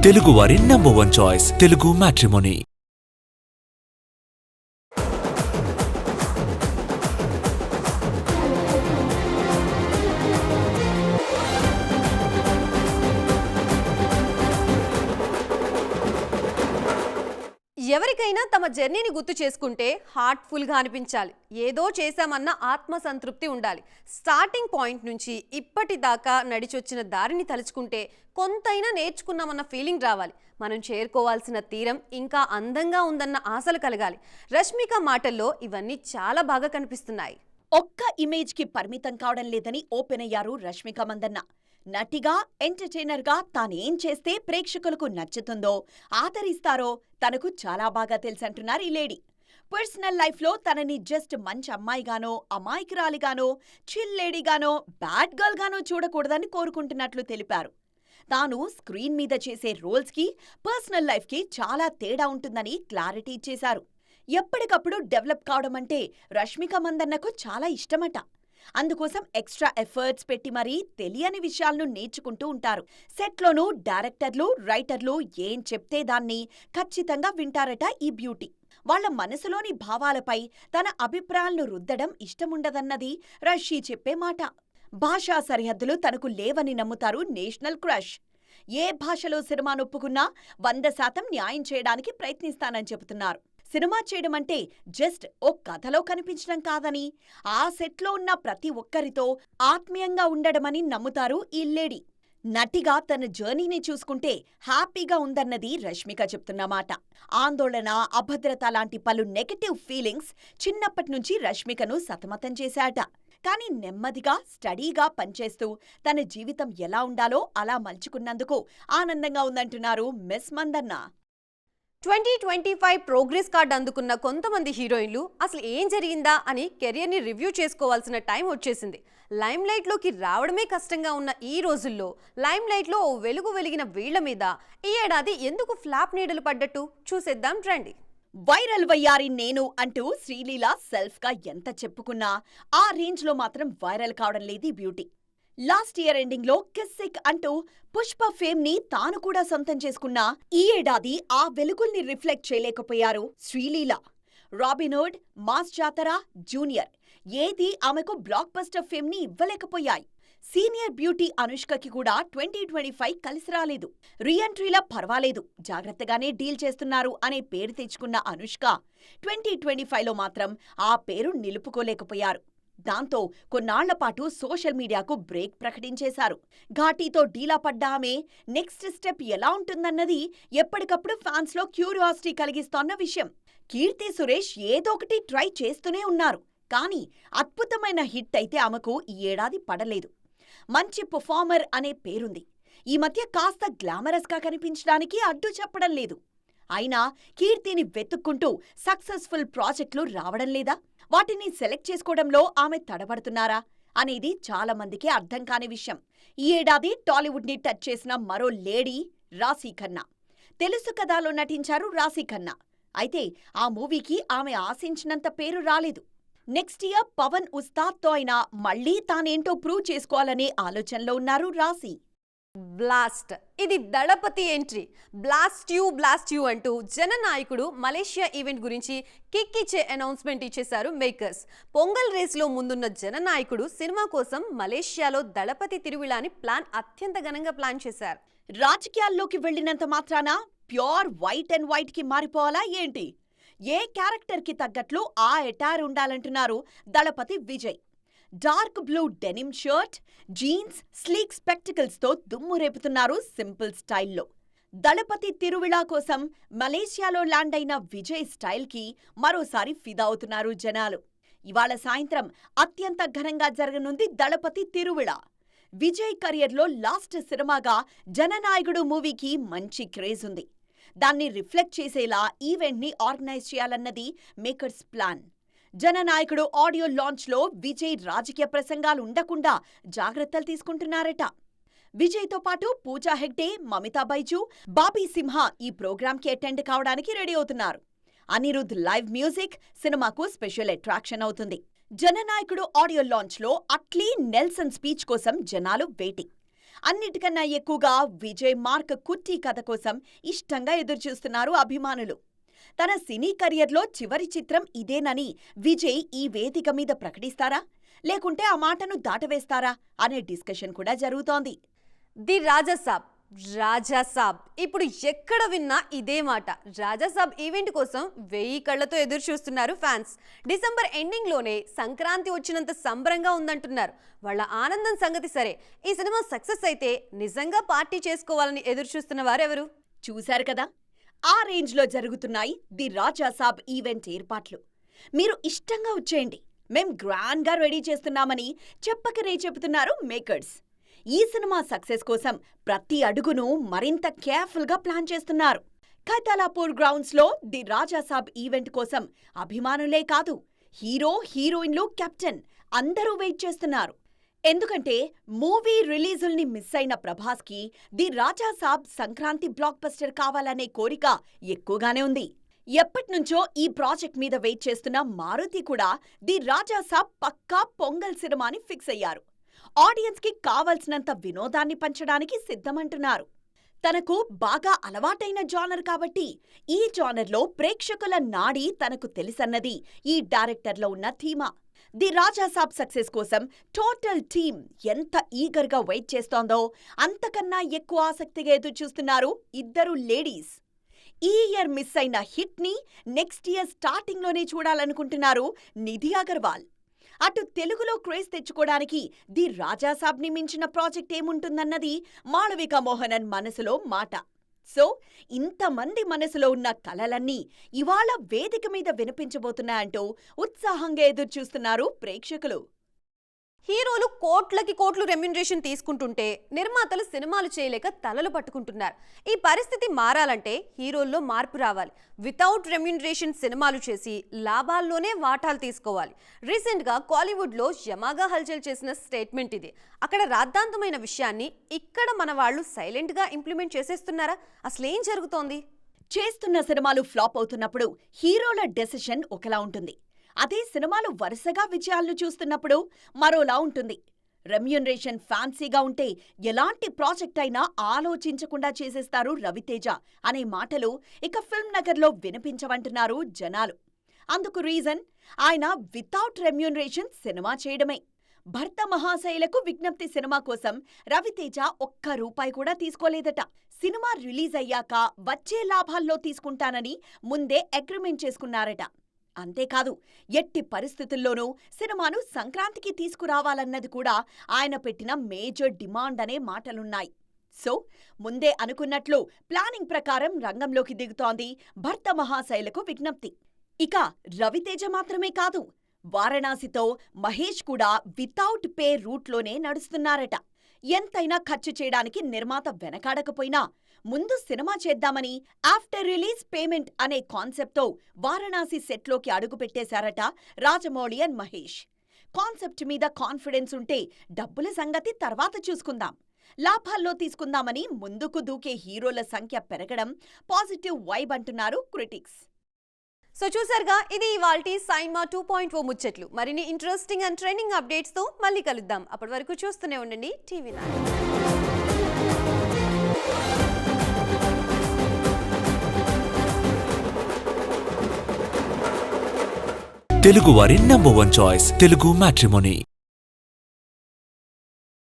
తెలుగువారి #1 choice Telugu matrimony. ఎవరికైనా తమ జర్నీని గుర్తు చేసుకుంటే హార్ట్ఫుల్గా అనిపించాలి. ఏదో చేశామన్న ఆత్మసంతృప్తి ఉండాలి. స్టార్టింగ్ పాయింట్ నుంచి ఇప్పటిదాకా నడిచొచ్చిన దారిని తలుచుకుంటే కొంతైనా నేర్చుకున్నామన్న ఫీలింగ్ రావాలి. మనం చేరుకోవాల్సిన తీరం ఇంకా అందంగా ఉందన్న ఆశలు కలగాలి. రష్మిక మాటల్లో ఇవన్నీ చాలా బాగా కనిపిస్తున్నాయి. ఒక్క ఇమేజ్కి పరిమితం కావడం లేదని ఓపెన్ అయ్యారు రష్మిక మందన్న. నటిగా, ఎంటర్టైనర్గా తానేం చేస్తే ప్రేక్షకులకు నచ్చుతుందో, ఆదరిస్తారో తనకు చాలా బాగా తెలుసంటున్నారు ఈ లేడీ. పర్సనల్ లైఫ్లో తనని జస్ట్ మంచి అమ్మాయిగానో, అమాయకురాలిగానో, చిల్ లేడీగానో, బ్యాడ్ గర్ల్ గానో చూడకూడదని కోరుకుంటున్నట్లు తెలిపారు. తాను స్క్రీన్ మీద చేసే రోల్స్కి, పర్సనల్ లైఫ్కి చాలా తేడా ఉంటుందని క్లారిటీ ఇచ్చేశారు. ఎప్పటికప్పుడు డెవలప్ కావడం అంటే రష్మిక మందన్నకు చాలా ఇష్టమట. అందుకోసం ఎక్స్ట్రా ఎఫర్ట్స్ పెట్టి మరీ తెలియని విషయాలను నేర్చుకుంటూ ఉంటారు. సెట్లోనూ డైరెక్టర్లు, రైటర్లు ఏం చెప్తే దాన్ని ఖచ్చితంగా వింటారట ఈ బ్యూటీ. వాళ్ల మనసులోని భావాలపై తన అభిప్రాయాలను రుద్దడం ఇష్టముండదన్నది రష్మి చెప్పే మాట. భాషా సరిహద్దులు తనకు లేవని నమ్ముతారు నేషనల్ క్రష్. ఏ భాషలో సినిమా నొప్పుకున్నా 100% న్యాయం చేయడానికి ప్రయత్నిస్తానని చెబుతున్నారు. సినిమా చేయడం అంటే జస్ట్ ఓ కథలో కనిపించడం కాదని, ఆ సెట్లో ఉన్న ప్రతి ఒక్కరితో ఆత్మీయంగా ఉండడమని నమ్ముతారు ఈ లేడీ. నటిగా తన జర్నీని చూసుకుంటే హ్యాపీగా ఉందన్నది రష్మిక చెప్తున్నమాట. ఆందోళన, అభద్రత లాంటి పలు నెగటివ్ ఫీలింగ్స్ చిన్నప్పటినుంచి రష్మికను సతమతం చేశాట. కానీ నెమ్మదిగా, స్టడీగా పనిచేస్తూ తన జీవితం ఎలా ఉండాలో అలా మలుచుకున్నందుకు ఆనందంగా ఉందంటున్నారు మిస్ మందన్న. 2025 ప్రోగ్రెస్ కార్డ్ అందుకున్న కొంతమంది హీరోయిన్లు అసలు ఏం జరిగిందా అని కెరియర్ని రివ్యూ చేసుకోవాల్సిన టైం వచ్చేసింది. లైమ్ లైట్లోకి రావడమే కష్టంగా ఉన్న ఈ రోజుల్లో లైమ్ లైట్లో ఓ వెలుగు వెలిగిన వీళ్ల మీద ఈ ఏడాది ఎందుకు ఫ్లాప్ నీడలు పడ్డట్టు చూసేద్దాం రండి. వైరల్ వయ్యారి నేను అంటూ శ్రీలీల సెల్ఫ్గా ఎంత చెప్పుకున్నా ఆ రేంజ్లో మాత్రం వైరల్ కావడం లేదు ఈ బ్యూటీ. లాస్ట్ ఇయర్ ఎండింగ్లో కిస్సిక్ అంటూ పుష్ప ఫేమ్ని తాను కూడా సొంతం చేసుకున్నా ఈ ఏడాది ఆ వెలుగుల్ని రిఫ్లెక్ట్ చేయలేకపోయారు శ్రీలీల. రాబిన్హుడ్, మాస్ జాతర, జూనియర్ ఏది ఆమెకు బ్లాక్ బస్టర్ ఫేమ్ని ఇవ్వలేకపోయాయి. సీనియర్ బ్యూటీ అనుష్కకి కూడా 2025 కలిసి రాలేదు. రీఎంట్రీలా పర్వాలేదు, జాగ్రత్తగానే డీల్ చేస్తున్నారు అనే పేరు తెచ్చుకున్న అనుష్క 2025లో మాత్రం ఆ పేరు నిలుపుకోలేకపోయారు. దాంతో కొన్నాళ్లపాటు సోషల్ మీడియాకు బ్రేక్ ప్రకటించేశారు. ఘాటీతో డీలా పడ్డ ఆమె నెక్స్ట్ స్టెప్ ఎలా ఉంటుందన్నది ఎప్పటికప్పుడు ఫ్యాన్స్లో క్యూరియాసిటీ కలిగిస్తోన్న విషయం. కీర్తి సురేష్ ఏదోకటి ట్రై చేస్తూనే ఉన్నారు. కానీ అద్భుతమైన హిట్ అయితే ఆమెకు ఈ ఏడాది పడలేదు. మంచి పర్ఫార్మర్ అనే పేరుంది. ఈ మధ్య కాస్త గ్లామరస్గా కనిపించడానికి అడ్డు చెప్పడం లేదు. అయినా కీర్తిని వెతుక్కుంటూ సక్సెస్ఫుల్ ప్రాజెక్టులు రావడం లేదా? వాటిని సెలెక్ట్ చేసుకోవడంలో ఆమె తడబడుతున్నారా అనేది చాలా మందికి అర్థం కాని విషయం. ఈ ఏడాది టాలీవుడ్ని టచ్ చేసిన మరో లేడీ రాశీ ఖన్నా. తెలుసు కథలో నటించారు రాశీ ఖన్నా. అయితే ఆ మూవీకి ఆమె ఆశించినంత పేరు రాలేదు. నెక్స్ట్ ఇయర్ పవన్ ఉస్తాద్తో అయినా మళ్లీ తానేంటో ప్రూవ్ చేసుకోవాలనే ఆలోచనలో ఉన్నారు రాశీ. బ్లాస్ట్, ఇది దళపతి ఎంట్రీ. బ్లాస్ట్ యూ అంటూ జననాయకుడు మలేషియా ఈవెంట్ గురించి కిక్ ఇచ్చే అనౌన్స్మెంట్ ఇచ్చేశారు మేకర్స్. పొంగల్ రేస్లో ముందున్న జననాయకుడు సినిమా కోసం మలేషియాలో దళపతి తిరువిళాని అత్యంత ఘనంగా ప్లాన్ చేశారు. రాజకీయాల్లోకి వెళ్లినంత మాత్రాన ప్యూర్ వైట్ అండ్ వైట్ కి మారిపోవాలా ఏంటి? ఏ క్యారెక్టర్కి తగ్గట్లు ఆ ఎటార్ ఉండాలంటున్నారు Thalapathy Vijay. Dark blue denim shirt, jeans, sleek స్పెక్టికల్స్తో దుమ్ము రేపుతున్నారు సింపుల్ స్టైల్లో. దళపతి తిరువిళా కోసం మలేషియాలో ల్యాండ్ అయిన విజయ్ స్టైల్కి మరోసారి ఫిదా అవుతున్నారు జనాలు. ఇవాళ సాయంత్రం అత్యంత ఘనంగా జరగనుంది దళపతి తిరువిళా. విజయ్ కెరియర్లో లాస్ట్ సినిమాగా జననాయకుడు మూవీకి మంచి క్రేజ్ ఉంది. దాన్ని రిఫ్లెక్ట్ చేసేలా ఈవెంట్ని ఆర్గనైజ్ చేయాలన్నది మేకర్స్ ప్లాన్. జననాయకుడు ఆడియో లాంచ్లో విజయ్ రాజకీయ ప్రసంగాలు ఉండకుండా జాగ్రత్తలు తీసుకుంటున్నారట. విజయ్తో పాటు పూజా హెగ్డే, మమితా బైజు, బాబీ సింహ ఈ ప్రోగ్రాంకి అటెండ్ కావడానికి రెడీ అవుతున్నారు. అనిరుద్ధ్ లైవ్ మ్యూజిక్ సినిమాకు స్పెషల్ అట్రాక్షన్ అవుతుంది. జననాయకుడు ఆడియో లాంచ్లో అట్లీ, నెల్సన్ స్పీచ్ కోసం జనాలు వెయిటింగ్. అన్నిటికన్నా ఎక్కువగా విజయ్ మార్క్ కుట్టి కథ కోసం ఇష్టంగా ఎదురుచూస్తున్నారు అభిమానులు. తన సినీ కెరియర్లో చివరి చిత్రం ఇదేనని విజయ్ ఈ వేదిక మీద ప్రకటిస్తారా, లేకుంటే ఆ మాటను దాటవేస్తారా అనే డిస్కషన్ కూడా జరుగుతోంది. ది రాజాసాబ్ ఇప్పుడు ఎక్కడ విన్నా ఇదే మాట. రాజాసాబ్ ఈవెంట్ కోసం 1000 కళ్లతో ఎదురు చూస్తున్నారు ఫ్యాన్స్. డిసెంబర్ ఎండింగ్లోనే సంక్రాంతి వచ్చినంత సంబరంగా ఉందంటున్నారు. వాళ్ళ ఆనందం సంగతి సరే, ఈ సినిమా సక్సెస్ అయితే నిజంగా పార్టీ చేసుకోవాలని ఎదురు చూస్తున్న వారెవరు? చూశారు కదా, ఆ రేంజ్లో జరుగుతున్నాయి ది రాజాసాబ్ ఈవెంట్ ఏర్పాట్లు. మీరు ఇష్టంగా వచ్చేయండి, మేం గ్రాండ్గా రెడీ చేస్తున్నామని చెప్పకనే చెబుతున్నారు మేకర్స్. ఈ సినిమా సక్సెస్ కోసం ప్రతి అడుగును మరింత కేర్ఫుల్గా ప్లాన్ చేస్తున్నారు. ఖైతాలాపూర్ గ్రౌండ్స్లో ది రాజాసాబ్ ఈవెంట్ కోసం అభిమానులే కాదు, హీరో, హీరోయిన్లు, కెప్టెన్ అందరూ వెయిట్ చేస్తున్నారు. ఎందుకంటే మూవీ రిలీజుల్ని మిస్ అయిన ప్రభాస్కి the Raja Saab Sankranti blockbuster కావాలనే కోరిక ఎక్కువగానే ఉంది. ఎప్పట్నుంచో ఈ ప్రాజెక్ట్ మీద వెయిట్ చేస్తున్న మారుతి కూడా ది రాజాసాబ్ పక్కా పొంగల్ సినిమాని ఫిక్స్ అయ్యారు. ఆడియన్స్కి కావలసినంత వినోదాన్ని పంచడానికి సిద్ధమంటున్నారు. తనకు బాగా అలవాటైన జానర్ కాబట్టి ఈ జానర్లో ప్రేక్షకుల నాడి తనకు తెలుసన్నది ఈ డైరెక్టర్లో ఉన్న ధీమా. ది రాజాసాబ్ సక్సెస్ కోసం టోటల్ టీమ్ ఎంత ఈగర్గా వెయిట్ చేస్తోందో అంతకన్నా ఎక్కువ ఆసక్తిగా ఎదురుచూస్తున్నారు ఇద్దరు లేడీస్. ఈ ఇయర్ మిస్ అయిన హిట్ని నెక్స్ట్ ఇయర్ స్టార్టింగ్లోనే చూడాలనుకుంటున్నారు నిధి అగర్వాల్. అటు తెలుగులో క్రేజ్ తెచ్చుకోవడానికి ది రాజాసాబ్ని మించిన ప్రాజెక్ట్ ఏముంటుందన్నది మాళవిక మోహనన్ మనసులో మాట. సో ఇంతమంది మనసులో ఉన్న కలలన్నీ ఇవాళ వేదిక మీద వినిపించబోతున్నాయంటూ ఉత్సాహంగా ఎదురుచూస్తున్నారు ప్రేక్షకులు. హీరోలు కోట్లకి రెమ్యునరేషన్ తీసుకుంటుంటే నిర్మాతలు సినిమాలు చేయలేక తలలు పట్టుకుంటున్నారు. ఈ పరిస్థితి మారాలంటే హీరోల్లో మార్పు రావాలి. వితౌట్ రెమ్యునరేషన్ సినిమాలు చేసి లాభాల్లోనే వాటాలు తీసుకోవాలి. రీసెంట్గా కాలీవుడ్లో యమాగా హల్చల్ చేసిన స్టేట్మెంట్ ఇది. అక్కడ రాద్ధాంతమైన విషయాన్ని ఇక్కడ మన వాళ్ళు సైలెంట్గా ఇంప్లిమెంట్ చేసేస్తున్నారా? అసలేం జరుగుతోంది? చేస్తున్న సినిమాలు ఫ్లాప్ అవుతున్నప్పుడు హీరోల డెసిషన్ ఒకలా ఉంటుంది. అదే సినిమాలు వరుసగా విజయాలను చూస్తున్నప్పుడు మరోలా ఉంటుంది. రెమ్యూనరేషన్ ఫ్యాన్సీగా ఉంటే ఎలాంటి ప్రాజెక్ట్ అయినా ఆలోచించకుండా చేసేస్తారు రవితేజ అనే మాటలు ఇక ఫిల్మ్ నగర్లో వినిపించవంటున్నారు జనాలు. అందుకు రీజన్ ఆయన వితౌట్ రెమ్యూనరేషన్ సినిమా చేయడమే. భర్త మహాశైలకు విజ్ఞప్తి సినిమా కోసం రవితేజ ఒక్క రూపాయి కూడా తీసుకోలేదట. సినిమా రిలీజ్ అయ్యాక వచ్చే లాభాల్లో తీసుకుంటానని ముందే అగ్రిమెంట్ చేసుకున్నారట. అంతేకాదు, ఎట్టి పరిస్థితుల్లోనూ సినిమాను సంక్రాంతికి తీసుకురావాలన్నది కూడా ఆయన పెట్టిన మేజర్ డిమాండ్ అనే మాటలున్నాయి. సో ముందే అనుకున్నట్లు ప్లానింగ్ ప్రకారం రంగంలోకి దిగుతోంది భర్త మహాశైలకు విజ్ఞప్తి. ఇక రవితేజ మాత్రమే కాదు, వారణాసితో మహేష్ కూడా వితౌట్ పే రూట్లోనే నడుస్తున్నారట. ఎంతైనా ఖర్చు చేయడానికి నిర్మాత వెనకాడకపోయినా ముందు సినిమా చేద్దామని ఆఫ్టర్ రిలీజ్ పేమెంట్ అనే కాన్సెప్ట్తో వారణాసి సెట్లోకి అడుగుపెట్టేశారట రాజమౌళి అండ్ మహేష్. కాన్సెప్ట్ మీద కాన్ఫిడెన్స్ ఉంటే డబ్బుల సంగతి తర్వాత చూసుకుందాం, లాభాల్లో తీసుకుందామని ముందుకు దూకే హీరోల సంఖ్య పెరగడం పాజిటివ్ వైబ్ అంటున్నారు క్రిటిక్స్. సో చూసారుగా, ఇది ఇవాల్టి సైన్మా 2.0 ముచ్చట్లు. మరిన్ని ఇంట్రెస్టింగ్ అండ్ ట్రెండింగ్ అప్డేట్స్తో మళ్ళీ కలుద్దాం. అప్పటి వరకు చూస్తూనే ఉండండి టీవీ9. తెలుగు వారి నంబర్ 1 చాయిస్ తెలుగు మ్యాట్రిమోనీ.